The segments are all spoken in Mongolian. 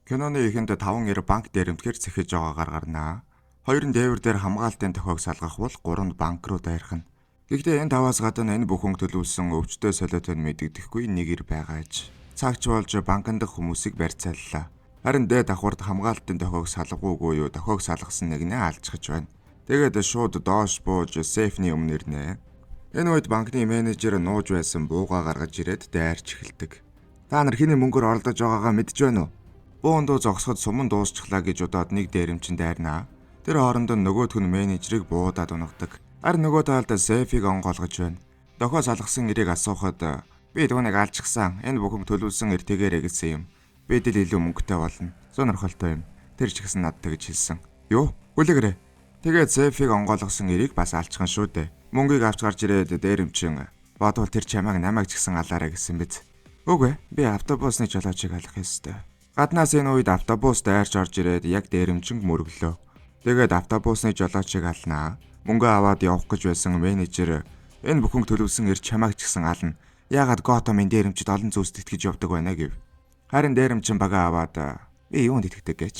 Киноны эхэнд 5 банк дээрэмтгэр цэхэж байгаагаар гарнаа. 2 дээвэр дээр хамгаалтын тохиог салгах бол 3 банк руу дайрах нь. Гэхдээ энэ 5-аас гадна энэ бүхэн төлөвлөсөн өвчтөе солиотойд мэдэгдэхгүй нэг ир байгаа аж. Цагч болж банкнд дах хүмүүсийг барьцааллаа. Харин дээд давхарт хамгаалтын тохиог салгахгүй юу тохиог салгасан нэгнээ алжчихж байна. Тэгээд шууд доош бууж сейфний өмнө ирнэ. Энэ үед банкны менежер нууж байсан бууга гаргаж ирээд дайрч эхэлдэг. Та нар хэний мөнгөөр оролдож байгаагаа мэдж байна уу? Буун дуу зогсоход суман дуусчихлаа гэж удаад нэг дээрэмчин дайрнаа. Тэр хооронд нь нөгөөх нь менежерийг буудаад унгадаг. Харин нөгөө талд сейфийг онгоолгож байна. Дохио салгасан ирийг асуухад би түүнийг алжчихсан. Энэ бүхэн төлөвлөсөн эртэгээрээ гэсэн юм. Бид л илүү мөнгөтэй болно. Сонирхолтой юм. Тэр ч гэсэн надад гэж хэлсэн. Юу? Хүлээгээрэй. Тэгээд сейфийг онгоолгосон ирийг бас алчхан шүү дээ. Мөнгийг авч гарч ирээд дээрэмчин бодвол тэр чамайг намайг ч гэсэн алаарай гэсэн биз. Үгүй би автобусны жолоочийг алах ёстой. Гаднаас энэ үед автобус дайрч орж ирээд яг дээрэмчин мөрөглөө. Тэгээд автобусны жолоочийг алнаа. Мөнгө аваад явах гэж байсан менежер энэ бүхэн төлөвлөсөн ир чамайг ч гэсэн ална. Яагаад Готомын дээрэмчид олон зүйлс тэтгэж явдаг байна гэв. Харин дээрэмчин бага аваад би юунд итгэдэг гэж.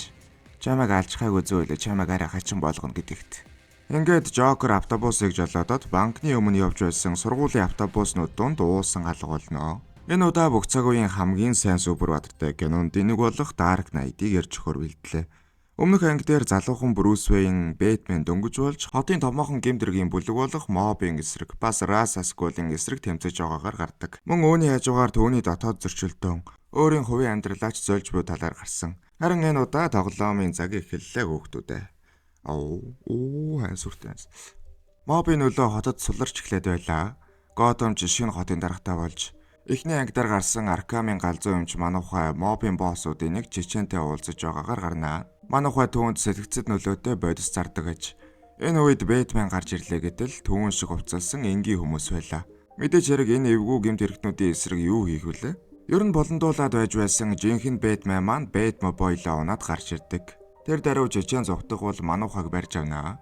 Чамайг алжихаагүй зүйл чамайг арай хачин болгоно гэдэгт. Ингээд Жокер автобусыг жолоодод банкны өмнө явж байсан сургуулийн автобуснууд дунд уусан алга болно. Энэ удаа бүх цаг үеийн хамгийн сайн Супербаатартай кинонд нэг болох Dark Knight-ийг ярьж өгөхөр бэлдлээ. Өмнөх анги дээр залуухан Брюс Вэйн Бэтмен дөнгөж болж хотын томоохон гэмдэргийн бүлэг болох мобын эсрэг бас Рас Аскулын эсрэг тэмцэж байгаагаар гардаг. Мөн үүний хажуугаар түүний дотоод зөрчилдөөн өөрийн хувийн амьдралаач зольж буй талаар гарсан. Харин энэ удаа тоглоомын цаг эхэллээ хөөхтүүдээ. Хансүртэнс. Мобын нөлөө хотод суларч эхлэд байлаа. Готомч шинэ хотын даргатай болж эхний анги дээр гарсан Аркамын галзуу юмч мануухай мобын боссуудын нэг чичэнтэй уулзаж байгаагаар гарнаа. Мануухай түүнд сэтгцэд нөлөөтэй бодис зардаг гэж. Энэ үед Бэтмен гарч ирлээ гэтэл түүн шиг хувцалсан энгийн хүмүүс байлаа. Мэдээж хэрэг энэ эвгүй гэмт хэрэгтнүүдийн эсрэг юу хийх вүлээ? Ер нь болондуулаад байж байсан жинхэнэ Бэтмен маань Бэтмобойлоо унаад гарч ирдэг. Тэр даруй чичэн зогтох бол мануухайг барьж авнаа.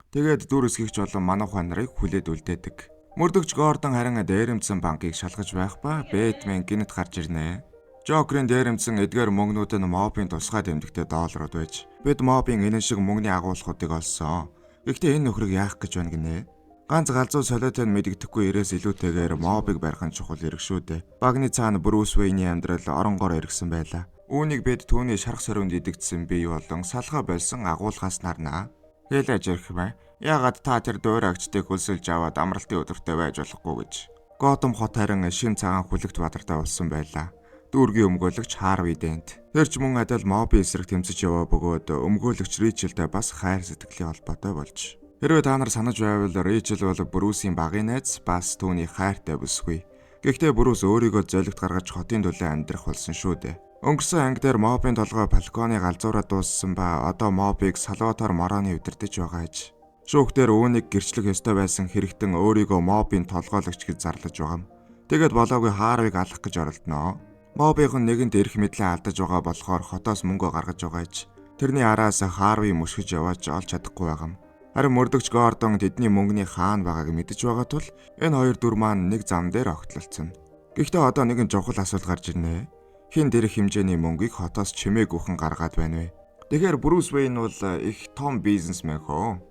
Тэгээд дүр эсгэгч болон мануухай нарыг хүлээд үлдээдэг. Мөрдөгч Гордон харин дээрэмдсэн банкыг шалгаж байх ба Бэтмен гинт гарч ирнэ. Жокерын дээрэмдсэн эдгээр мөнгнүүд нь мобын тусгай тэмдэгтэй долларууд байж бид мобын энэ шиг мөнгөний агуулгуудыг олсон. Гэхдээ энэ нөхрийг яах гэж байна гинэ? Ганц галзуу солиотой нь мэдэгдэхгүй ирээс илүүтэйгээр мобыг барих нь чухал хэрэг шүү дээ. Багны цаана Брюс Вэйний амьдрал оронгоор иргсэн байлаа. Үүнийг бид түүний шарх сорьнд идэгдсэн бие болон салхаа болсон агуулгаас нарнаа. Хэлэж ирэх мэ. Яагаад та тэр дуурайгчдыг хөлсөлж аваад амралтын өдөртөө байж болохгүй гэж. Готэм хот харин шин цагаан хүлэгт бадартай болсон байлаа. Дүүргийн өмгөөлөгч Харви Дент. Тэр ч мөн адил мобын эсрэг тэмцэж яваа бөгөөд өмгөөлөгч Ричелтэй бас хайр сэтгэлийн холбоотой болж. Хэрвээ та нар санаж байвал Ричел бол Брюсийн багын найз бас түүний хайртай бүсгүй. Гэхдээ Брюс өөрийгөө золигт гаргаж хотын төлөө амьдрах болсон шүү дээ. Өнгөрсөн анги дээр мобын толгой Фалконы галзуураа дууссан ба одоо мобыг Салватор Мороны удирдах байгаа аж. Шүүхтэр үүнийг гэрчлэх ёстой байсан хэрэгтэн өөрийгөө мобын толгойлогч гэж зарлаж байгаа юм. Тэгэд болоогүй Харвиг алах гэж оролдоноо. Мобын нэгэнд эрх мэдлээ алдаж байгаа болохоор хотоос мөнгө гаргаж байгаа аж. Тэрний араас Харви мөшгөж яваач олж чадахгүй байгаа юм. Харин мөрдөгч Гордон тэдний мөнгөний хаана байгааг мэдэж байгаа тул энэ хоёр дүр маань нэг зам дээр огтлолцсон. Гэхдээ одоо нэгэн чухал асуулт гарч ирнэ. Хин дээрх хэмжээний мөнгийг хотоос чимээгүйхэн гаргаад байна вэ? Тэгэхээр Брюс Вэйн бол их том бизнесмен хөө.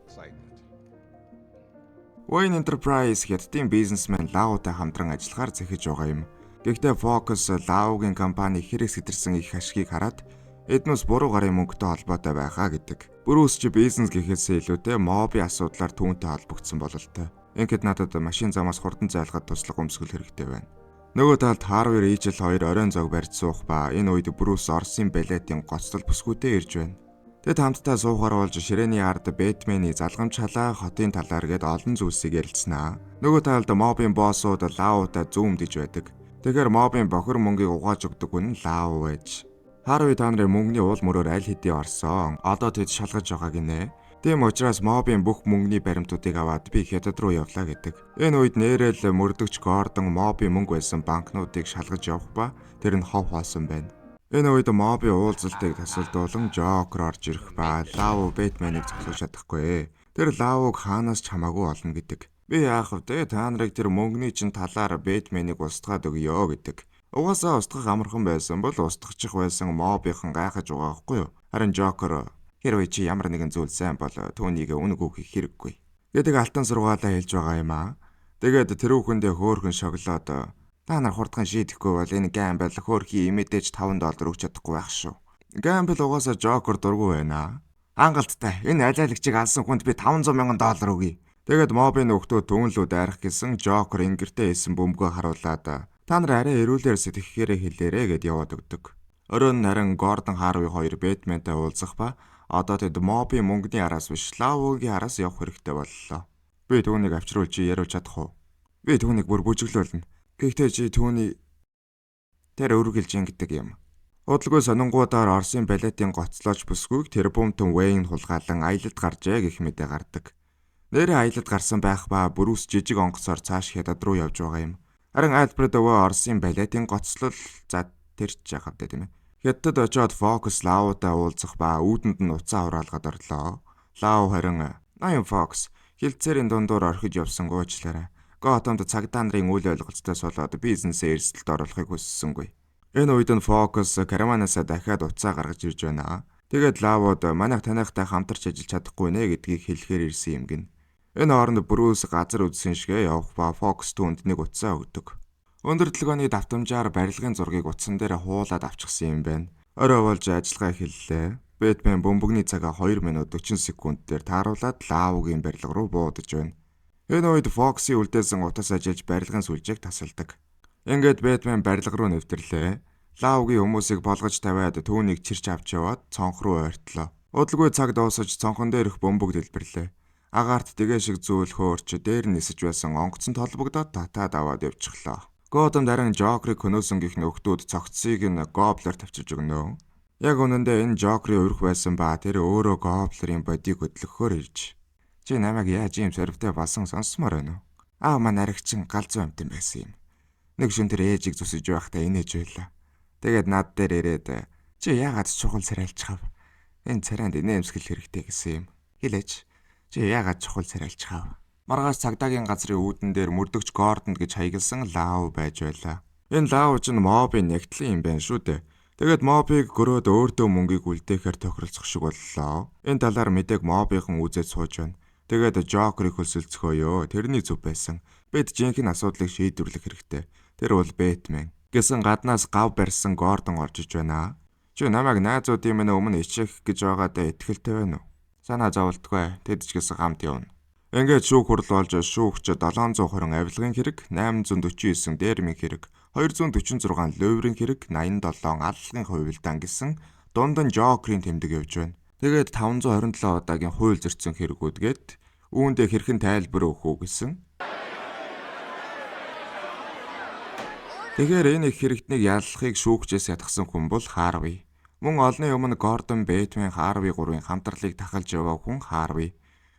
Wayne Enterprise хятадын бизнесмен Лаутай хамтран ажиллахаар зэхэж байгаа юм. Гэхдээ Focus Lauгийн компани хэрэг сэтэрсэн их ашгийг хараад эднээс буруу гарын мөнгөтэй холбоотой байхаа гэдэг. Брюс ч бизнес гэхээсээ илүүтэй мобын асуудлаар түүнтэй холбогдсон бололтой. Ингээд надад машин замаас хурдан зайлахад туслах өмсгөл хэрэгтэй байна. Нөгөө талд Харви Ричел хоёр оройн зог барьж суух ба энэ үед Брюс Орсын балетын гоцтол бүсгүйтэй ирж байна. Тэд хамтдаа суухаар болж ширээний ард Бэтмений залгамж халаа хотын талаар гээд олон зүйлсийг ярилцсанаа. Нөгөө талд мобын боссууд Лаутай зүүмдэж байдаг. Тэгэхээр мобын бохир мөнгийг угааж өгдөг нь Лау байж. Харви та нарын мөнгөний уул мөрөөр аль хэдийн орсон. Одоо тэд шалгаж байгаа гинэ. Тийм учраас мобын бүх мөнгөний баримтуудыг аваад би хятад руу явлаа гэдэг. Энэ үед нэрэл мөрдөгч Гордон мобын мөнгө байсан банкнуудыг шалгаж явах ба тэр нь хов хоосон байна. Энэ үед мобын уулзалтыг тасалдуулан Жокер орж ирэх ба Лау Бэтменийг зогсоож чадахгүй. Тэр Лауг хаанаас ч хамаагүй олно гэдэг. Би яах вэ? Та нарыг тэр мөнгөний чинь талаар Бэтменийг устгаад өгье гэдэг. Угаасаа устгах амархан байсан бол устгачих байсан мобийнхан гайхаж байгаа байхгүй юу? Харин Жокер хэрвээ чи ямар нэгэн зүйл сайн бол түүнийг үнэг өгөх хэрэггүй гэдэг алтан сургаалаа хэлж байгаа юм аа. Тэгээд тэрүүхэндээ хөөхөн шоглоод та нар хурдхан шийдэхгүй бол энэ гамбл хөөрхий имэдэж $5 өгч чадахгүй байх шүү. Гамбл угаасаа Жокер дургүй байна. Хангалттай. Энэ алиалагчийг алсан хүнд би $500,000 өгье. Тэгээд мобын нөхдөө түнлүү дайрах гэсэн Жокер ингэртээ хэлсэн бөмбөгөө харуулад та нар арай эрүүлэр сэтгэхээрээ хэлээрэ гэд яваад өгдөг. Өрөөн наран Гордон Харви хоёр Бэтментэй уулзах ба одоо тэд мобын мөнгөний араас биш Лавогийн араас явах хэрэгтэй боллоо. Би түүнийг авчруулж яриулж чадах уу? Би түүнийг бүр бүжиглүүлнэ. Гэхдээ чи түүний тэр өргөлж ингэдэг юм. Удалгүй сонингуудаар Оросын балетын гоцлооч бүсгүйг тэр бумтон Вэйн хулгаалan аялалд гаржээ гэх мэдээ гардаг. Нэрээ аялалд гарсан байх ба Брюс жижиг онгоцоор цааш хятад руу явж байгаа юм. Харин Альфред өвөө Оросын балетын гоцлол тэрч яхав тийм ээ. Хятад очоод Фокс Лавутай уулзах ба үүдэнд нь уцаа хураалгаад орлоо. Лав харин "Ноён Фокс, хилцээрийн дундуур орхиж явсангүй уучлаарай. Готомд цагдаа нарын үйл ойлголцтой суулаад бизнесээ эрсдэлд оруулахыг хүссэнгүй." Энэ үед нь Фокс караванасаа дахиад уцаа гаргаж ирж байна. Тэгээд Лавууд манайх танайхтай хамтарч ажиллаж чадахгүй нэ гэдгийг хэлэхээр ирсэн юм гин. Энэ хооронд Брюс газар үзсэн шигээ явах ба Фокс түүнд нэг уцаа өгдөг. Өндөр төлгөөний давтамжаар барилгын зургийг утсан дээр хуулаад авчихсан юм байна. Орой болж ажиллагаа эхэллээ. Бэтмен бөмбөгний цагаа 2 минут 40 секунд дээр тааруулаад Лавугийн барилга руу буудаж байна. Энэ үед Фокси үлдээсэн утас ажиллаж барилгын сүлжээг тасалдаг. Ингээд Бэтмен барилга руу нэвтрлээ. Лавугийн хүмүүсийг болгож тавиад түүнийг чирч авч яваад цонх руу ойртлоо. Удалгүй цаг дуусаж цонхон дээрх бөмбөг дэлбэрлээ. Агаарт дэгэ шиг зүйл хөөрч дээр нисэж байсан онгоцон толбогдоод татаад аваад явчихлаа. Готэм дарин Жокерыг хөнөөсөнгөх нөхдүүд цогцсыг нь Гоблер тавьчих өгнө. Яг үнэндээ энэ Жокерийн урих байсан ба тэр өөрөө Гоблерийн бодийг хөдлөхөөр ирж. Чи намайг яаж ийм сорвтой болсон сонссмоор байна уу? Аав маань аригчин галзуу амтан байсан юм. Нэг шөн тэр ээжийг зүсэж байхдаа инээж байлаа. Тэгээд над дээр ирээд чи яагаад чухал царайлчхав? Энэ царайнд инээмсгэл хэрэгтэй гэсэн юм. Хэлээч. Чи яагаад чухал царайлчхав? Маргааш цагдаагийн газрын үүдэн дээр мөрдөгч Гордонд гэж хаягдсан Лав байж байлаа. Энэ Лав ч мобын нягтлын юм байна шүү дээ. Тэгээд мобыг гөрөөд өөртөө мөнгийг үлдээхээр тохиролцох шиг боллоо. Энэ талаар мэдээг мобийнхан үзэж сууж байна. Тэгээд Жокерыг хөлсөлцөхөөё. Тэрний зүв байсан. Бид жинхэнэ асуудлыг шийдвэрлэх хэрэгтэй. Тэр бол Бэтмен гэсэн гаднаас гав барьсан Гордон орж иж байна. Чи намайг найзуудын минь өмнө ичих гэж байгаадаа итгэлтэй байна уу? Санаа зовлтгүй. Тэд ч гэсэн хамт явна. Ингээд шүүх хурал болж шүүгч 720 авилгын хэрэг, 849 дээрмийн хэрэг, 246 луврын хэрэг, 87 аллагын хувилдаан гэсэн дундан Жокерийн тэмдэг явж байна. Тэгээд 527 удаагийн хууль зөрчсөн хэрэгүүдгээд үүндээ хэрхэн тайлбар өгөх үү гэсэн. Тэгэхээр энэ их хэрэгтнийг яллахыг шүүгчээс ятгсан хүн бол Харви. Мөн олонний өмнө Гордон, Бэтмен, Харви гурвын хамтралыг тахалж яваа хүн Харви.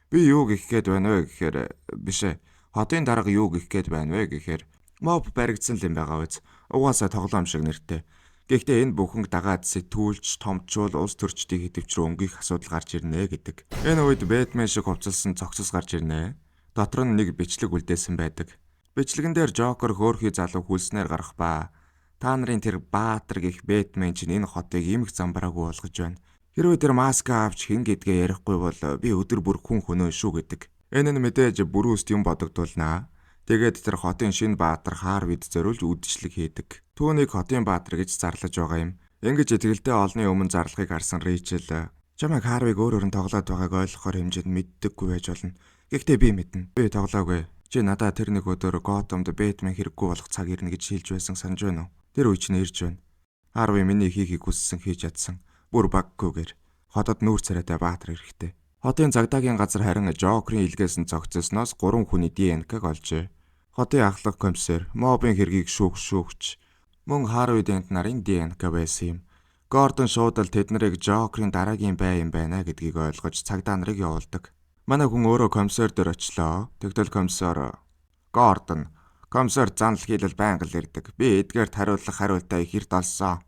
Би юу гэх гээд байна вэ гэхээр биш ээ. Хотын дарга юу гэх гээд байна вэ гэхээр моб баригдсан юм байгаа биз. Угаасаа тоглоом шиг нэртэй. Гэхдээ энэ бүхэн дагаад сэтгүүлч, томчуул, улс төрчдийг хэвчрээ өнгөх асуудал гарч ирнэ гэдэг. Энэ үед Бэтмен шиг хувцалсан цогцос гарч ирнэ. Дотор нь нэг бичлэг үлдээсэн байдаг. Бичлэгэн дээр Жокер хөөрхий залуу хүлснээр гарах ба та нарын тэр баатар гих Бэтмен чинь энэ хотыг эмх замбараагүй болгож байна. Хэрвээ тэр маска авч хин гэдгээ ярихгүй бол би өдөр бүр хүн хөнөө шүү гэдэг. Энэ нь мэдээж Брюст юм бодогдуулнаа. Тэгээд тэр хотын шинэ баатар Харвид зориулж үдшилэг хийдэг. Түүнийг хотын баатар гэж зарлаж байгаа юм. Ингэж итгэлтэй олны өмнө зарлахыг харсан Рэйчел чамайг Харвиг өөрөөр нь тоглоод байгааг ойлгохоор хэмжээнд мэддэггүй байж болно. Гэхдээ би мэднэ. Би тоглоогүй. Чи надад тэр нэг өдөр Готомд Бэтмен хэрэггүй болох цаг ирнэ гэж хэлж байсан санаж байна уу? Тэр үе чинь ирж байна. Харви миний хийхийг хүссэн хийж чадсан. Бүр баггүйгээр хотод нүүр царайтай баатар эрэхтэй. Хотын цагдаагийн газар харин Жокерийн илгээсэн цогцсноос 3 хүний ДНК-г олжээ. Хотын ахлах комиссар, мобын хэргийг шүүгч, мөн Харви Дент нарын ДНК байсан юм. Гордон шууд л тэд нарыг Жокерийн дараагийн бай юм байна гэдгийг ойлгож цагдаа нарыг явуулдаг. Манай хүн өөрөө комиссар дээр очлоо. Тэгтэл комиссар Гордон, комиссар занл хийлэл байнга л ирдэг. Би эдгээрт хариулах хариултаа ихэрт олсон.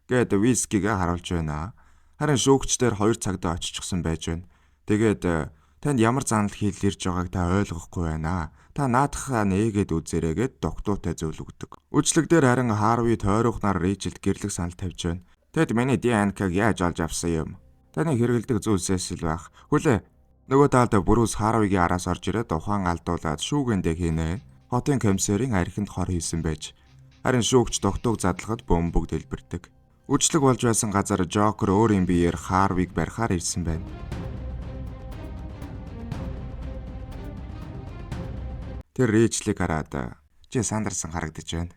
Гэт вискигээ харуулж байна. Харин шүүгчдэр 2 цагдаа оччихсан байж байна. Тэгээд танд ямар занал хийл ирж байгааг та ойлгохгүй байна. Та наадахаа нээгээд үзээрээгээд доктортой зөвл өгдөг. Үжлэг дээр харин Харви тойрохнаар Ричэлд гэрлэх санал тавьж байна. Тэд миний ДНК-г яаж олж авсан юм? Таны хэрэгэлдэг зүйлсээс л байх. Хүлээ. Нөгөө талд Брюс Харвигийн араас орж ирээд ухаан алдуулаад шүүгэндээ хийнэ. Хотын комиссарын архинд хор хийсэн байж. Харин шүүгч догтууг задлахад бөмбөг дэлбэрдэг. Үжлэг болж байсан газар Жокер өөрийн биеэр Харвиг барихаар ирсэн байна. Тэр Ричлийг хараад чи сандарсан харагдаж байна.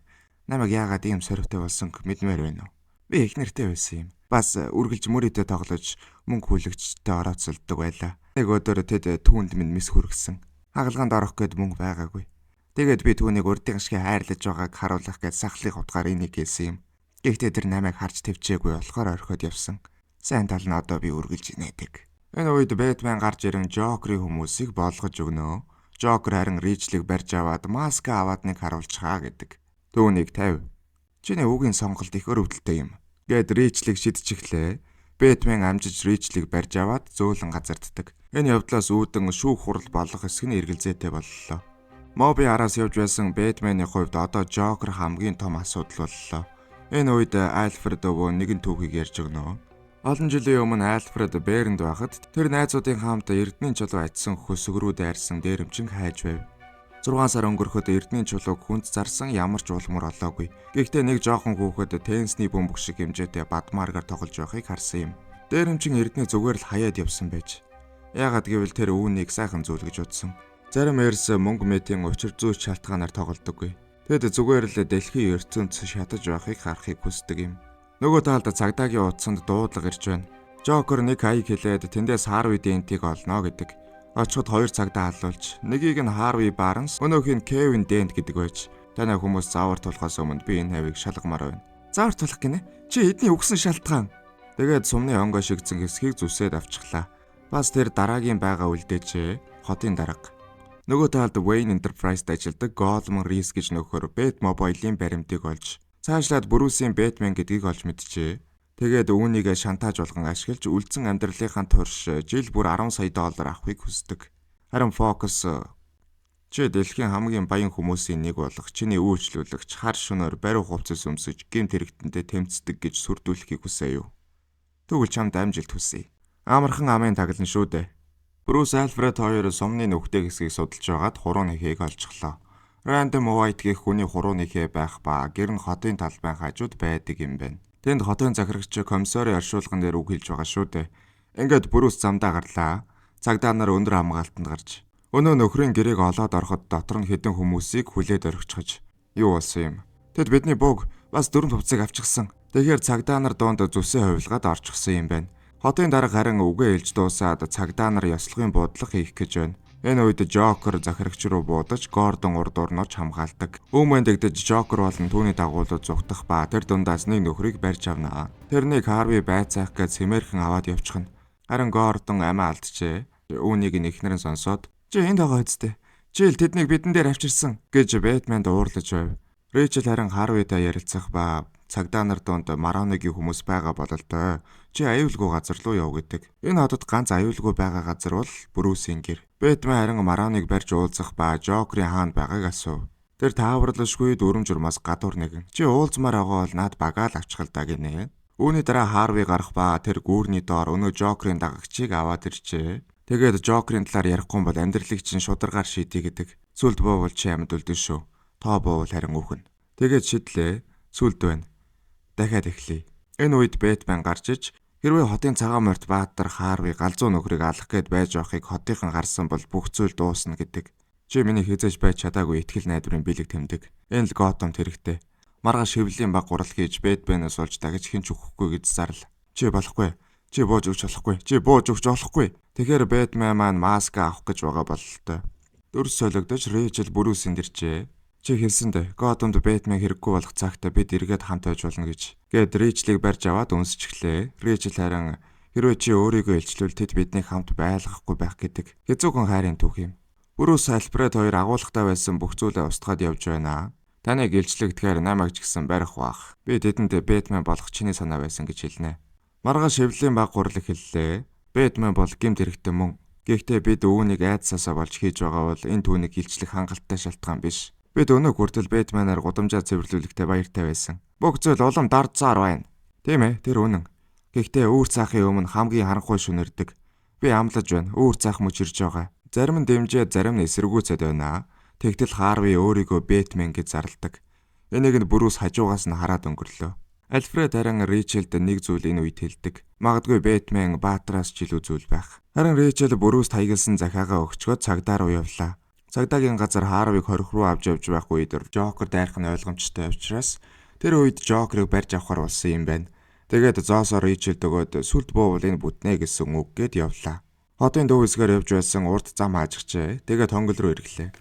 Намайг яагаад ийм соривтой болсон мэдмээр байна уу? Би их нэртэй байсан юм. Бас үргэлж мөрөдөө тоглож мөнгө хүлэгчтэй орооцолдог байлаа. Нэг өдөр тэд түүнд минь мэс хүргэсэн. Хагалгаанд орох гээд мөнгө байгаагүй. Тэгээд би түүнийг урдын шиг хайрлаж байгааг харуулах гэж сахлын утгаар энийг хэлсэн юм. Гэхдээ тэр намайг харж төвчээгүй болохоор орхиод явсан. Сайн тал нь одоо би үргэлж инээдэг. Энэ үед Бэтмен гарч ирэн Жокерийн хүмүүсийг болгож өгнө. Жокер харин Ричлийг барьж аваад маск аваад нэг харуулчихаа гэдэг. Түүнийг тавь. Чиний үгийн сонголт их өрөвдөлтэй юм. Гэд Ричлийг шидчихлээ. Бэтмен амжиж Ричлийг барьж аваад зөөлөн газарддаг. Энэ явдлаас үүдэн шүүх хурал болох хэсэг нь эргэлзээтэй боллоо. Моби араас явж байсан Бэтменийн хувьд одоо Жокер хамгийн том асуудал боллоо. Энэ үед Альфред өвөө нэгэн түүхийг ярьж өгнө. Олон жилийн өмнө Альфред Бернд байхад тэр найзуудын хамт Эрдэнийн чулуу атсан хөсөг рүү дайрсан дээрэмчин хайж байв. 6 сар өнгөрөхөд Эрдэнийн чулууг хүнд зарсан ямар ч улмар олоогүй. Гэхдээ нэг жоохон хүүхэд теннисний бөмбөг шиг хэмжээтэй бадмааргаар тоглож байхыг харсан юм. Дээрэмчин Эрдэнэ зүгээр л хаяад явсан байж. Яагаад гэвэл тэр үүнийг сайхан зүйл гэж бодсон. Зарим эрс мөнгө мэтийн учир зүйч шалтгаанаар тоглодоггүй. Тэд зүгээр л дэлхийн ертөнц шатаж байхыг харахыг хүсдэг юм. Нөгөө талд цагдаагийн утсанд дуудлага ирж байна. Жокер нэг хаяг хэлээд тэндээс Харви Дентийг олно гэдэг. Очиход хоёр цагдаа алуулж, нэгийг нь Харви Барнс, өнөөхийг нь Кевин Дент гэдэг байж. Танай хүмүүс заавар тулахаас өмнө би энэ хавийг шалгамаар байна. Заавар тулах гинэ? Чи эдний өгсөн шалтгаан. Тэгээд сумны онгой шигцэн хэсгийг зүсээд авчихлаа. Бас тэр дараагийн байгаа үлдээчээ. Хотын дарга. Нөгөө талд Wayne Enterprise-д ажилладаг Goldman Reese гэж нөхөр Batmobile-ийн баримтыг олж цаашлаад Брюсийн Бэтмен гэдгийг олж мэджээ. Тэгээд үүнийг шантааж болгон ашиглаж үлдсэн амьдралынхаа турш жил бүр 10 сая доллар авахыг хүсдэг. Харин Focus чи дэлхийн хамгийн баян хүмүүсийн нэг болох чиний үйлчлүүлэгч хар шөнөөр бариу хувцас өмсөж гэмт хэрэгтэндээ тэмцдэг гэж сүрдүүлэхийг хүсэе юу? Тэгвэл чамд амжилт хүсье. Амархан амын таглан шүү дээ. Брюс Альфред хоёр сумны нүхтэй хэсгийг судалж байгаад хурууны хээг олжглоо. Random White гэх хүний хурууны хээ байх ба гэр нь хотын талбайн хажууд байдаг юм байна. Тэнд хотын захирагч комиссарын оршуулган дээр үг хэлж байгаа шүү дээ. Ингээд Брюс замдаа гарлаа. Цагдаа нар өндөр хамгаалтанд гарч өнөө нөхрийн гэрээг олоод ороход дотор нь хэдэн хүмүүсийг хүлээд орхичгож юу болсон юм. Тэд бидний бууг бас дөрөв хувцсыг авчихсан. Тэгэхээр цагдаа нар доонд зүсээ хувилгаад орчихсон юм байна. Хотын дарга харин үгээ хэлж дуусаад цагдаа нар ёслогын буудлага хийх гэж байна. Энэ үед Жокер захирагч руу буудаж Гордон урд орнож хамгаалдаг. Өмнө дэгдэж Жокер болон түүний дагуулууд зүгтах ба тэр дундаас нэг нөхрийг барьж авнаа. Тэрнийг Харви байцаах гэж сэмэрхэн аваад явчихна. Харин Гордон амиа алдчихэ. Үүнийг нэхнэр нь сонсоод "Чи энд байгаа үсттэй. Жил тэднийг бидэн дээр авчирсан" гэж Бэтменд уурлаж байв. Рэйчел харин Харвитай ярилцах ба цагдаа нар донд Маронигийн хүмүүс байгаа бололтой. Чи аюулгүй газар руу яв гэдэг. Энэ хотод ганц аюулгүй байгаа газар бол Брюсийн гэр. Бэтмен харин Марониг барьж уулзах ба Жокерийн хаанд байгааг асуув. Тэр тааварлашгүй дүрм журмаас гадуур нэгэн. Чи уулзмаар байгаа бол над багаал авчихал даа гинэ. Үүний дараа Харви гарах ба тэр гүүрний доор өнөө Жокерийн дагагчийг аваад ирчээ. Тэгээд Жокерийн талаар ярихгүй бол амьдралыг чинь шударгаар шийдий гэдэг. Сүлд боовол чи амьд үлдэн шүү. Тоо боовол харин үхэн. Тэгээд шидлээ. Сүлд байна. Дахиад эхлэе. Энэ үед Бэтмен гарч иж хэрвээ хотын цагаан морьт Баатар Харви галзуу нөхрийг алах гээд байж байхыг хотынхан гарсан бол бүх зүйл дуусна гэдэг. Чи миний хязээж байж чадаагүй итгэл найдварын бэлэг тэмдэг. Энэ л Готомд хэрэгтэй. Маргааш шивлийн баг гурал хийж Бэтменээс олж дагаж хинч өгөхгүй гэж зарлаа. Чи болохгүй. Чи бууж өгч болохгүй. Чи бууж өгч болохгүй. Тэгэхээр Бэтмен маань маск авах гэж байгаа бололтой. Дөрс солигдож Рэйчел Брюсэнд иржээ. Чи хэлсэндээ Готомд Бэтмен хэрэггүй болох цагт бид эргээд хамт байж болно гэж. Гэт Рэйчлийг барьж аваад үнсчихлээ. Рэйчел харин хэрвээ чи өөрийгөө илчлвэл тэд биднийг хамт байлгахгүй байх гэдэг. Хэцүүхэн хайрын түүх юм. Брюс Альфред хоёр агуулгатай байсан бүх зүйлээ устгаад явж байна. Таныг илчлэгдэхээр намайг ч гэсэн барих бах. Би тэдэнд Бэтмен болох чиний санаа байсан гэж хэлнэ. Маргааш шивлийн баг гурал эхэллээ. Бэтмен бол гэмт хэрэгтэй мөн. Гэхдээ бид үүнийг айдсаасаа болж хийж байгаа бол энэ түүнийг хилчлэх хангалттай шалтгаан биш. Бид өнөө хүртэл Бэтменаар гудамжаа цэвэрлүүлэхдээ баяртай байсан. Бүх зүйл улам дардсаар байна. Тийм ээ, тэр үнэн. Гэхдээ үүр цаахын өмнө хамгийн харанхуй шүнэрдэг. Би амлаж байна. Үүр цаах мөч ирж байгаа. Зарим нь дэмжээд, зарим нь эсэргүүцэд байна. Тэгтэл Харви өөрийгөө Бэтмен гэж зарладаг. Энийг нь Брюс хажуугаас нь хараад өнгөрлөө. Альфред харин Ричелд нэг зүйл энэ үед хэлдэг. Магадгүй Бэтмен Баатараас ч илүү зүйл байх. Харин Ричел Брюст хаягдсан захиагаа өгчгөөд цагдаа руу явлаа. Цагдаагийн газар Харвиг хорих руу авч явж байх үед Жокер дайрах нь ойлгомжтой учраас тэр үед Жокерыг барьж авахар болсон юм байна. Тэгээд зоосоор Ричелд өгөөд сүлд буувал энэ бүтнэ гэсэн үг гээд явлаа. Хотын дуу хэсгээр явж байсан урд зам хаажигчээ. Тэгээд хонгол руу ирэхлээ.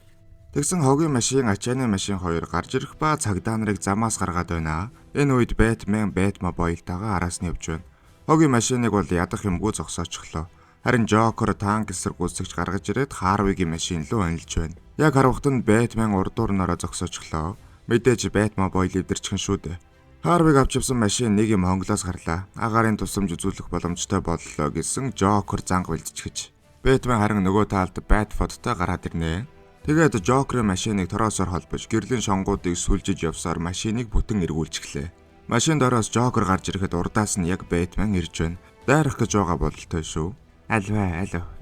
Тэгсэн хогийн машин, ачааны машин хоёр гарч ирэх ба цагдаа нарыг замаас гаргаад байна. Энэ үед Бэтмен Бэтмобойлтойгоо араас нь явж байна. Хогийн машиныг бол ядах юмгүй зогсоочихлоо. Харин Жокер танк эсрэг гүйцэгч гаргаж ирээд Харвигийн машин руу онилж байна. Яг харахад нь Бэтмен урдуур нөрөө зогсоочихлоо. Мэдээж Бэтмобойл эвдэрчихэн шүү дээ. Харвиг авч явсан машин нэг юм хонглоос гарлаа. Агаарын тусламж үзүүлэх боломжтой боллоо гэсэн Жокер занг бэлдчихэж. Бэтмен харин нөгөө талд Бэтфодтой гараад ирнэ. Тэгээд Жокерийн машиныг тороосоор холбож гэрлийн шонгуудыг сүлжиж явсаар машиныг бүтэн эргүүлчихлээ. Машинд ороос Жокер гарч ирэхэд урдаас нь яг Бэтмен ирж байна. Дайрах гэж байгаа бололтой шүү. Аль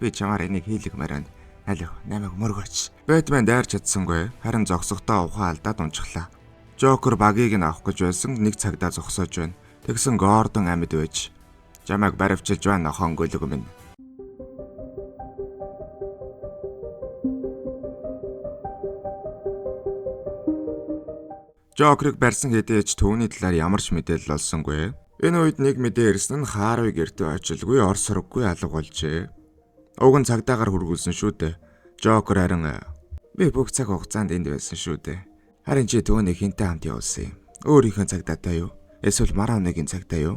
би чамаар энийг хийлгмээр байна. Намайг мөргөөч. Бэтмен дайрч чадсангүй. Харин зогсохдоо ухаан алдаад унчихлаа. Жокер багийг нь авах гэж байсан нэг цагдаа зогсоож байна. Тэгсэн Гордон амьд байж чамайг баривчилж байна хонгөлөг минь. Жокерыг барьсан хэдийч түүний талаар ямар ч мэдээлэл олсонгүй. Энэ үед нэг мэдээ ирсэн нь Харвиг эртөө очилгүй орсороггүй алга болжээ. Уг нь цагдаагаар хүргүүлсэн шүү дээ. Жокер харин би бүх цаг хугацаанд энд байсан шүү дээ. Харин чи түүний хинтээ хамт явуулсан юм. Өөрийнхөө цагдаатай юу? Эсвэл Маравныгийн цагдаа юу?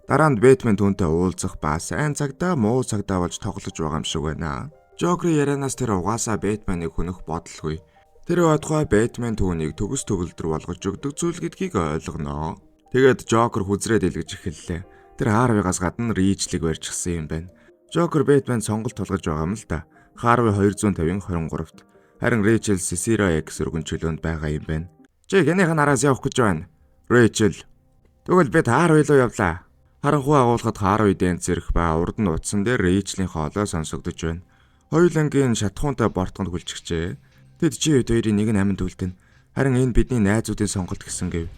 Дараа нь Бэтмен түүнтэй уулзах ба сайн цагдаа муу цагдаа болж тоглож байгаа юм шиг байна. Жокерийн ярианаас тэр угаасаа Бэтменийг хөнөх бодлогүй. Тэр бодгой Бэтмен түүнийг төгс төгөлдөр болгож өгдөг зүйл гэдгийг ойлгоно. Тэгээд Жокер хүзрээд илгэж эхэллээ. Тэр Харвигаас гадна Ричлиг барьчихсан юм байна. Жокер Бэтмен сонголт тулгаж байгаа юм л да. Харви 250-23-т. Харин Ричел Сесира X өргөн чөлөөнд байгаа юм байна. Чи хэнийх нь араас явах гэж байна? Ричел. Тэгвэл бид Харви руу явлаа. Харанхуй агуулгад Харви дэнц зэрэг ба урд нь утсан дээр Ричлийн хоолой сонсогдож байна. Хоёулангийн шатхуунтай бортгонд хүлчгчээ. Тэд чи хоёрын нэг нь аминд үлдэн. Харин энэ бидний найзуудын сонголт гэсэн гэв.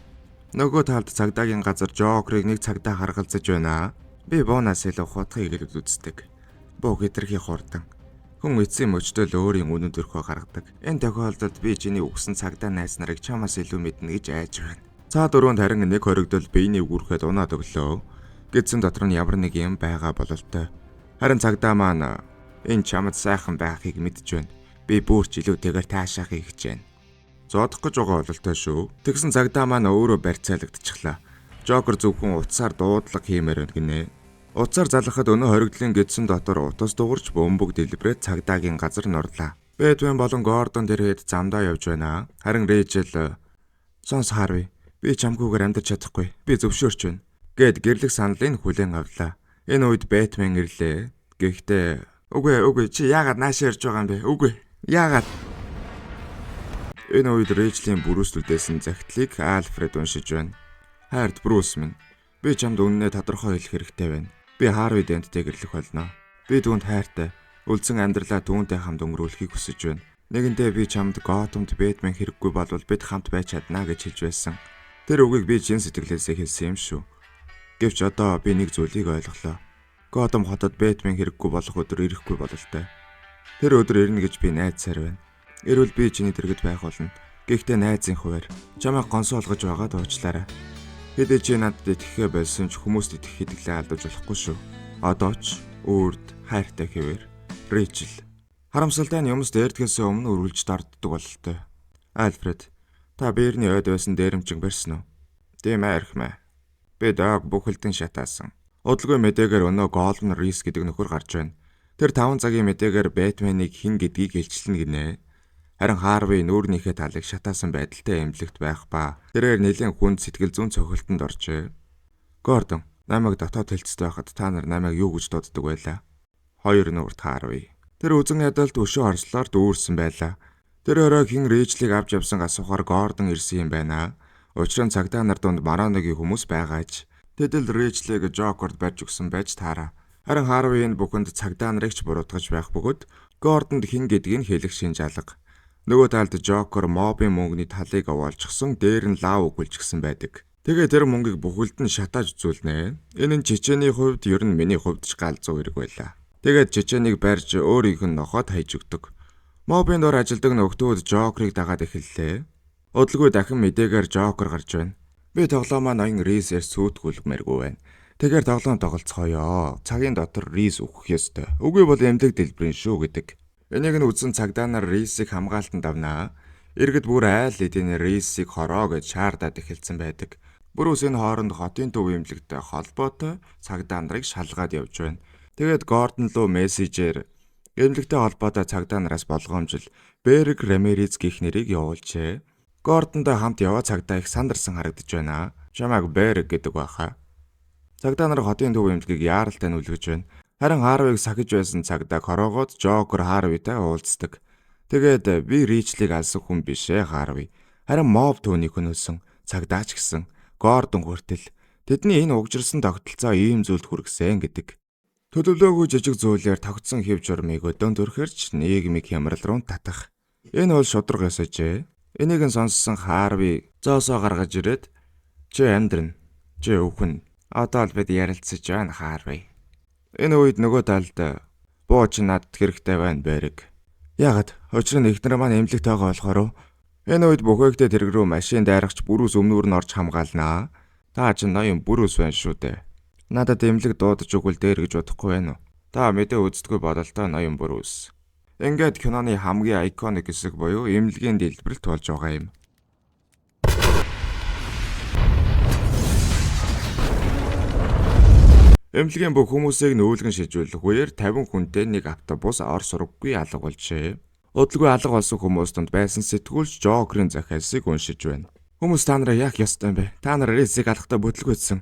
Нөгөө талд цагдаагийн газар Жокерыг нэг цагдаа харгалзаж байна. Би буунаас илүү хутгыг ирээд үздэг. Буу хэтэрхий хурдан. Хүн эцсийн мөчтөл өөрийн үнэн төрхөө гаргадаг. Энэ тохиолдолд би чиний өгсөн цагдаа найз нарыг чамаас илүү мэднэ гэж айж байна. Цаа дөрөнд харин нэг хоригдол биенийг үрхэд унаад өглөө. Гэдсэн дотор нь ямар нэг юм байгаа бололтой. Харин цагдаа маань энэ чамд сайхан байхыг мэдж байна. Би бүрч илүүтэйгээр таашаахыг хичээнэ. Зодох гэж байгаа бололтой шүү. Тэгсэн цагдаа маань өөрөө барьцаалагдчихлаа. Жокер зөвхөн утсаар дуудлага хиймээр гинэ. Утсаар залгахад өнөө хоригдлын гэдсэн дотор утас дуурч бөмбөг дэлбэрээд цагдаагийн газар норлаа. Бэтмен болон Гордон тэрхэд замдаа явж байна. Харин Ричел сонс Харви. Би чамгүйгээр амьдарч чадахгүй. Би зөвшөөрч байна. Гэт гэрлэх саналыг хүлээн авлаа. Энэ үед Бэтмен ирлээ. Гэхдээ үгүй чи яагаад наашаа ирж байгаа юм бэ? Үгүй. Яагаад? Энэ үед Ричлийн бүрүүслүүдсэн загтлыг Альфред уншиж байна. Хайрт Брюс минь. Би чамд үннээ тодорхой хэлэх хэрэгтэй байна. Би Харви дэнттэй гэрлэх болно. Би түүнд хайртай. Үлдсэн амьдралаа түүнтэй хамт өнгөрүүлэхийг хүсэж байна. Нэгэндээ би чамд Готэмд Бэтмен хэрэггүй болвол бид хамт байж чадна гэж хэлж байсан. Тэр үгийг би чин сэтгэлээсээ хэлсэн юм шүү. Гэвч одоо би нэг зүйлийг ойлголоо. Готэм хотод Бэтмен хэрэггүй болох өдөр ирэхгүй бололтой. Тэр өдөр ирнэ гэж би найдсаар байна. Ирвэл би чиний дэргэд байх болно. Гэхдээ найзын хуваар чамайг гонсоо олгож байгаад уучлаарай. Хэдий чи надад итгэхээ байсан ч хүмүүст итгэх итгэлээ алдаж болохгүй шүү. Одоо ч үрд хайртай хэвээр Ричел. Харамсалтай нь юмс дээрдгээс өмнө үргэлж дарддаг бололтой. Альфред, та биерний ойд байсан дээрэмчин барьсан уу? Тийм архимаа. Би дог бүхэлдэн шатаасан. Удалгүй мэдээгээр өнөө Голден Рис гэдэг нөхөр гарч байна. Тэр 5 цагийн мэдээгээр Бэтменийг хэн гэдгийг хэлчихлэн гинэ. Харин Харви нүүрнийхээ талыг шатаасан байдалтай эмнэлэгт байх ба тэрээр нэлээд хүнд сэтгэл зүйн цохилтонд оржээ. Гордон, намайг дотоод хэлцэд байхад та нар намайг юу гэж дууддаг байлаа? Хоёр нүрт Харви. Тэр үзэн ядалт өшөө орслоор дүүрсэн байлаа. Тэр орой хэн Рэйчлийг авч явсан асуухаар Гордон ирсэн юм байна. Учир нь цагдаа нар дунд Мароныгийн хүмүүс байгаач. Тэдэл Рэйчлийг Жокерд барьж өгсөн байж таараа. Харин Харви энэ бүхэнд цагдаа нарыг ч буруутгаж байх бөгөөд Гордонд хэн гэдгийг хэлэх шинж алга. Нөгөө талд Жокер мобын мөнгөний талыг овоолчихсон, дээр нь лав өгүүлчихсэн байдаг. Тэгээ тэр мөнгийг бүхэлд нь шатааж үзүүлнэ. Энэ нь Чечений хувьд ер нь миний хувьд ч галзуу хэрэг байлаа. Тэгээд Чеченийг барьж өөрийнх нь нохоод хайж өгдөг. Мобын дор ажилдаг нөхдүүд Жокерыг дагаад эхэллээ. Удалгүй дахин мэдээгээр Жокер гарч байна. Би тоглоомоо ноён Рисээр сүйтгүүлмээргүй байна. Тэгэхээр тоглоом тоглоцгоё. Цагийн дотор Рис өгөх ёстой. Үгүй бол эмнэлэг дэлбэрийн шүү гэдэг. Энийг нь үзсэн цагдаа нар Рисийг хамгаалтанд авнаа. Иргэд бүр айл эдийн Рисийг хороо гэж шаардаад эхэлсэн байдаг. Бүрөөс энэ хооронд хотын төв эмнэлэгтэй холбоотой цагдаа нарыг шалгаад явж байна. Тэгээд Гордон руу мессежээр эмнэлэгтэй холбоотой цагдаа нараас болгоомжил Берг Рамирez гэх нэрийг явуулжээ. Гордонтой хамт яваа цагдаа их сандарсан харагдаж байна. Чамайг Берг гэдэг байхаа. Цагдаа нар хотын төв эмнэлгийг яаралтай нүлгэж байна. Харин Харвиг сахиж байсан цагдаа хороогоод Жокер Харвитай уулздаг. Тэгээд би Рэйчлийг алсан хүн биш ээ Харви. Харин моб түүнийг хөнөөсөн цагдаач гэсэн Гордон хүртэл тэдний энэ угжирсан тогтолцоо ийм зүйлд хүргэсэн гэдэг. Төлөвлөөгүй жижиг зүйлээр тогтсон хэв журмыг өдөнд өрхөрч нийгмийг хямрал руу татах. Энэ бол шудраг ёсожээ. Энийг нь сонссон Харви зоосоо гаргаж ирээд чи амьдрын. Чи өвхөн. Одоо л бид ярилцаж байна Харви. Энэ үед нөгөө талд бууч надад хэрэгтэй байна Берг. Яагаад? Учир нь ихнэр маань эмнэлэгт байгаа болохоор энэ үед бүхээгдээ тэрэг рүү машин дайрагч бүрүүс өмнөр нь орж хамгаалнаа. Та ч ноён бүрүүс байна шүү дээ. Надад эмнэлэг дуудаж өгвөл дээр гэж бодохгүй байна уу? Та мэдээ үздэггүй бодолтой ноён бүрүүс. Ингээд киноны хамгийн iconic хэсэг буюу эмнэлгийн дэлбэрэлт болж байгаа юм. Эмнэлгийн бүх хүмүүсийг нүүлгэн шижүүлэх үеэр 50 хүнтэй нэг автобус ор сургаггүй алга болжээ. Удалгүй алга болсон хүмүүс донд байсан сэтгүүлч Жокерийн захиалсыг уншиж байна. Хүмүүс та нараа яах ёстой юм бэ? Та нар Рисийг алхахтаа бүтлгүйдсэн.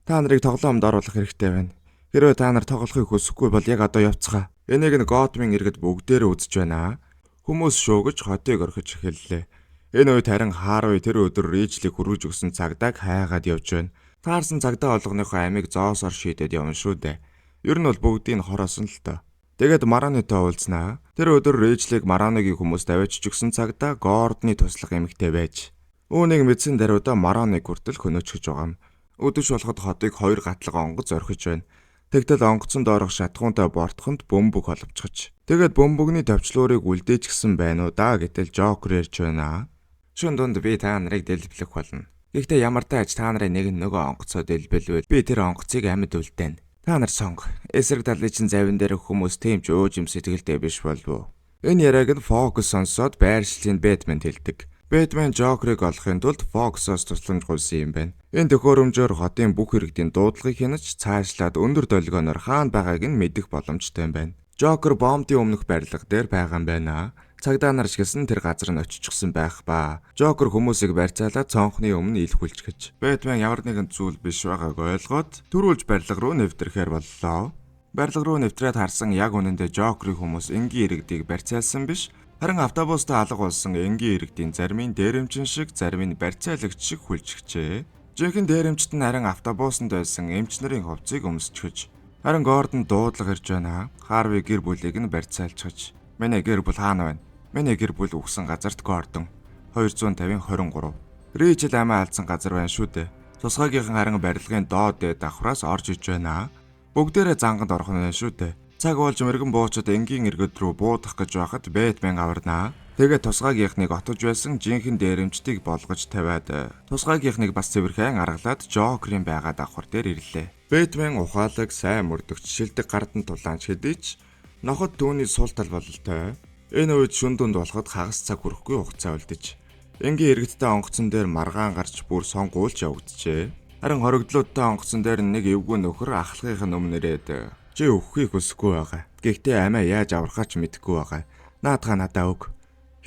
Та нарыг тоглоомд оруулах хэрэгтэй байна. Хэрвээ та нар тоглохыг хүсэхгүй бол яг одоо явцгаа. Энийг нь Готмын иргэд бүгдээрээ үзэж байна. Хүмүүс шуугиж хотыг орхиж эхэллээ. Энэ үед харин Харви тэр өдөр Рэйчлийг хүргэж өгсөн цагдааг хайгаад явж байна. Таарсан цагдаа олгоныхоо амийг зоосоор шийдээд явна шүү дээ. Ер нь бол бүгдийг хороосон л тоо. Тэгээд Маронытой уулзнаа. Тэр өдөр Рэйчлийг Мароныгийн хүмүүс давиачж өгсөн цагдаа Гордны туслах эмэгтэй байж. Үүнийг мэдсэн даруйдаа Мароныг хүртэл хөнөөчихөж байгаа юм. Өдөж болоход хотыг 2 гатлага онгоц орхиж байна. Тэгтэл онгоцон доорох шатхуунтай бортхонд бөмбөг холбочгоч. Тэгээд бөмбөгний товчлуурыг үлдээчихсэн байна уу даа гэтэл Жокер ярьж байна. Шүн дунд би та нарыг дэлбэлэх болно. Гэхдээ ямар тааж та нарын нэг нөгөө онгоцоо дэлбэлвэл би тэр онгоцыг амьд үлдээн. Та нар сонго. Эсрэг талын чинь завин дээр хүмүүс тэмч өөж юм сэтгэлтэй биш болов. Энэ яриаг нь Фокс сонсоод байршлын Бэтмен хэлдэг. Бэтмен Жокерыг олохын тулд Фоксоос тусламж гуйсан юм байна. Энэ төхөөрөмжөөр хотын бүх иргэдийн дуудлагыг хянаж цаашлаад өндөр долгионоор хаана байгааг нь мэдэх боломжтой юм байна. Жокер бомбын өмнөх барилга дээр байгаа юм байна. Цагдаа нар шигсэн тэр газар нь очичихсан байх ба. Жокер хүмүүсийг барьцаалаад цонхны өмнө илхүүлчихэж. Бэтмен ямар нэгэн зүйл биш байгааг ойлгоод төрүүлж барилга руу нэвтрэхээр боллоо. Барилга руу нэвтрээд харсан яг үнэндээ Жокерийн хүмүүс энгийн иргэдийг барьцаалсан биш. Харин автобустай алга болсон энгийн иргэдийн зарим нь дээрэмчин шиг, зарим нь барьцаалагч шиг хүлжчихжээ. Жинхэнэ дээрэмчт нь харин автобусанд байсан эмч нарын хувцсыг өмсчихөж. Харин Гордон дуудлага ирж байна. Харви гэр бүлийг нь барьцаалчихж. Миний гэр бүл хаана байна? Миний гэр бүл өгсөн газарт Гордон 250-23. Рэйчл амиа алдсан газар байна шүү дээ. Тусгайгийнхан харин барилгын доод дээд давхраас орж иж байна. Бүгдээрээ занганд орох нь шүү дээ. Цаг болж мэрэгэн буучид энгийн иргэд рүү буудах гэж байхад Бэтмен аварнаа. Тэгээд тусгайгийнхныг отож байсан жинхэнэ дээрэмчдийг болгож тавиад тусгайгийнхныг бас цэвэрхэн аргалаад Жокерийн байгаа давхар дээр ирлээ. Бэтмен ухаалаг сайн мөрдөгч шилдэг гардан тулаанч хэдийч ноход түүний сул тал бололтой. Энэ үед шүн дунд болоход хагас цаг хүрэхгүй хугацаа үлдэж. Энгийн иргэдтэй онгоцон дээр маргаан гарч бүр сонгуулж явагджээ. Харин хоригдлуудтай онгоцон дээр нэг эвгүй нөхөр ахлахын өмнө ирээд чи өвөхийг хүсэхгүй байгаа. Гэхдээ амиа яаж аврахаа ч мэдэхгүй байгаа. Наадхаа надаа өг.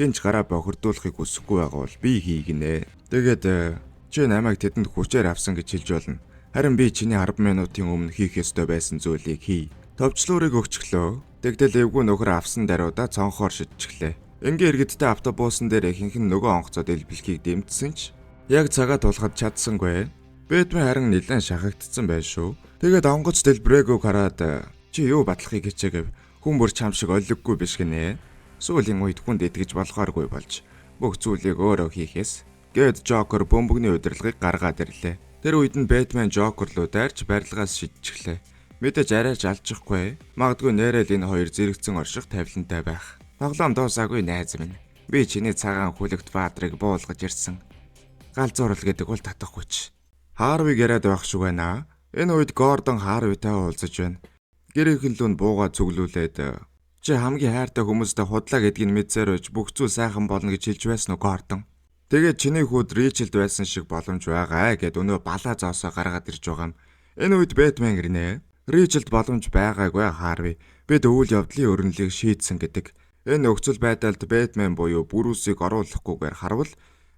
Хинч гараа бохирдуулахыг хүсэхгүй байгаа бол би хийгнэ. Тэгээд чи намайг тэдэнд хүчээр авсан гэж хэлж болно. Харин би чиний 10 минутын өмнө хийх ёстой байсан зүйлийг хий. Товчлуурыг өгчлөө. Тэгтэл эвгүй нөхөр авсан даруйдаа цонхоор шидчихлээ. Ингээ иргэдтэй автобусан дээр ихэнх нь нөгөө онгоцоод элбэлхийг дэмтсэн ч яг цагаа тулахад чадсангүй. Бэтмен харин нэлээд шахагдсан байш шүү. Тэгээд онгоц дэлбрээгүйг хараад чи юу батлахыг хичээгээв? Хүн бүр чам шиг олиггүй биш гинэ. Сүүлийн үед хүнд итгэж болохооргүй болж бүх зүйлийг өөрөө хийхээс гэд Жокер бөмбөгний удирдлагыг гаргаад ирлээ. Тэр үед нь Бэтмен Жокер руу дайрч барилгаас шидчихлээ. Мэдээж арайч алжихгүй. Магадгүй нэрэл энэ хоёр зэрэгцэн орших тавилантай байх. Тоглоом дуусаагүй найз минь. Би чиний цагаан хүлэгт баатрыг буулгаж ирсэн. Галзуурал гэдэг бол татахгүй ч. Харвиг яриад байх шиг байна. Энэ үед Гордон Харвитай уулзаж байна. Гэр ихэнлүүн бууга цуглуулээд чи хамгийн хайртай хүмүүстэй худлаа гэдгийг мэдсээр өж бүх зүйл сайхан болно гэж хэлж байсан уу Гордон? Тэгээд чиний хүүд Ричэлд байсан шиг боломж байгаа гэд өнөө балаа зоосоо гаргаад ирж байгаа юм. Энэ үед Бэтмен гэрнэ. Ричэлд боломж байгаагүй Харви. Бид үйл явдлын өрнөлийг шийдсэн гэдэг. Энэ нөхцөл байдалд Бэтмен буюу Брюсийг оруулахгүйгээр харвал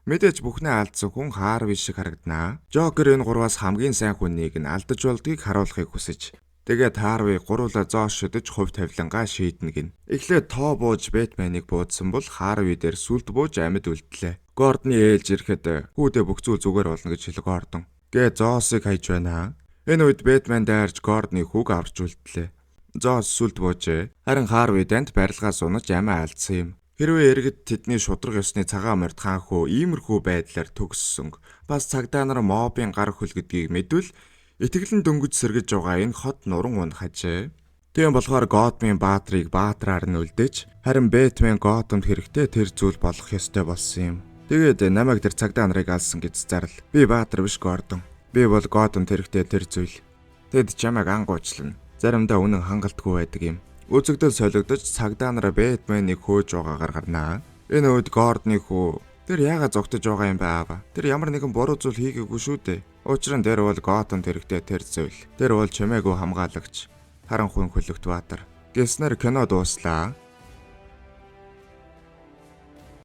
мэдээж бүхнээ алдсан хүн Харви шиг харагданаа. Жокер энэ гурваас хамгийн сайн хүнийг нь алдаж болдгийг харуулахыг хүсэж. Тэгээд Харви гуруула зоос шидэж хувь тавилангаа шийднэ гин. Эхлээд тоо бууж Бэтменийг буудсан бол Харви дээр сүлд бууж амьд үлдлээ. Гордны ээлж ирэхэд хүүдээ бүх зүйл зүгээр болно гэж хэлэг Гордон. Гээ зоосыг хайж байна. Энэ үед Бэтмен дайрч Гордны хүүг аварч үлдлээ. Зоос сүлд буужээ. Харин Харви данд барилгаас унаж амиа алдсан юм. Хэрвээ иргэд тэдний шудраг ёсны цагаан морд хаанхуу иймэрхүү байдлаар төгссөн. Бас цагдаа нар мобын гар хөл гэдгийг мэдвэл итгэлэн дөнгөж сэргэж байгаа энэ хот нуран унахажээ. Тийм болохоор Готмын баатрыг баатраар нь үлдээж, харин Бэтмен Готомд хэрэгтэй тэр зүйл болох ёстой болсон юм. Тэгээд намайг тэр цагдаа нарыг алсан гэж зарлал. Би баатар биш Гордон. Би бол Готомд хэрэгтэй тэр зүйл. Тэд чамайг ангуучлана. Заримдаа үнэн хангалтгүй байдаг юм. Үзэгдэл солигдож цагдаа нараа Бэтменийг хөөж байгаагаар гарнаа. Энэ үед Гордны хүү тэр яагаад зогтож байгаа юм бэ аава? Тэр ямар нэгэн буруу зүйл хийгээгүй шүү дээ. Учир нь тэр бол Готомд хэрэгтэй тэр зүйл. Тэр бол чимээгүй хамгаалагч. Харанхуйн хөлөгт баатар. Гэснээр кино дууслаа.